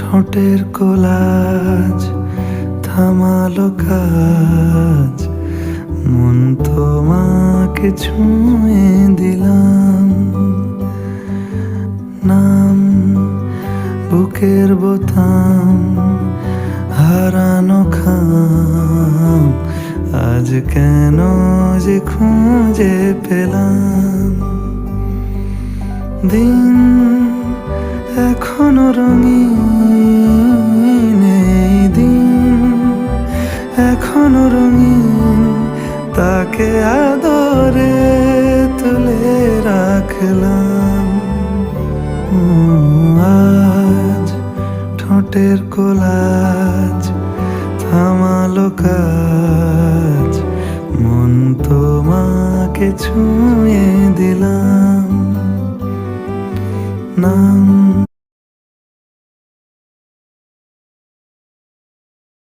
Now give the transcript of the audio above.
ঠোঁটের কোলাজ থামালো কাজ, মন তোমাকে ছুঁয়ে দিলাম। নাম বুকের বোতাম, হারানো খাম, আজ কেন যে খুঁজে পেলাম। দিন এখনো রঙিন, এই দিন এখনো রঙিন, তাকে আদরে তুলে রাখলাম। আজ ঠোঁটের কোলাজ থামালো কাজ, মন তোমাকে ছুঁয়ে দিলাম।